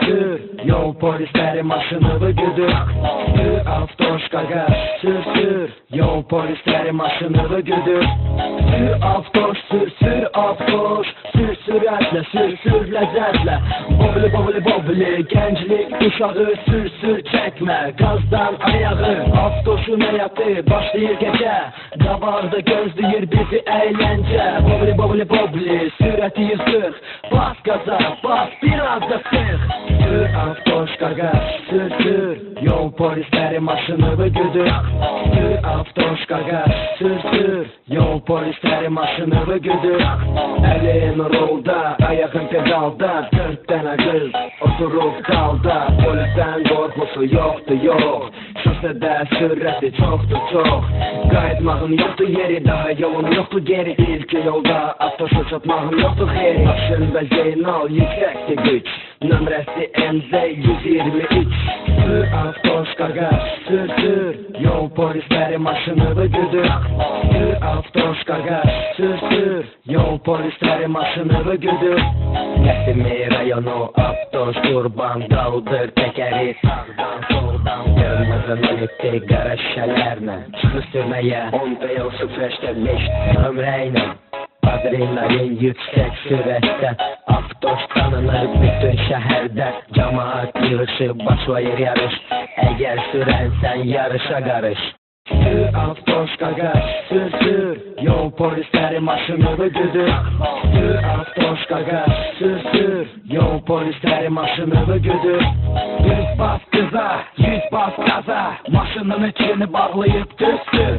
sür yol polisleri maşını güdür. Sür avtoşkaga sür yol polisleri maşını güdür. Sür avtoş sür süratle sür lezzetle. Bobli gençlik uşağı sür çekme gazdan ayağı. Avtoşun hayatı başlayır gece, davarda gözləyir bizi eğlence. Bobli sürati 140, bas gaza bas biraz da sık. Sür avtoşkaga sür yol polisleri maşını güdür. Sür avtoşkaga sür yol polisleri maşını güdür. Elin rolda ayağın pedalda, 4 tane kız oturup dalda. Polisten korkusu yoktu yok, şosede sürati çok. Qayıtmağın yoktu yeri, daha yolun yoktu geri. İlk yolda avtoşu çatmağın yoktu xeri. Başın ve Zeynal yüksekti güç, nömrəsi NZ 123. Sür avtoşkaga sür yol polisleri maşını güdür. Sür avtoşkaga sür yol polisleri maşını güdür. Nesimi rayonu avtoş kurban daldır tekeri sağdan soldan. Kırmızını gitti qara şişələrlə, çıxır sürməyə 10'da yol 05 nömrəylə. Adrenalin yüksek sürette, avtoş tanınır bütün şehirde. Cemaat yığışı başlayır yarış, eğer sürensen yarışa karış. Sür avtoşkaga sür yol polisleri maşını güdür. Sür avtoşkaga sür yol polisleri maşını güdür. 100 bas kıza 100 bas gaza, maşının içini bağlayıp düz sür.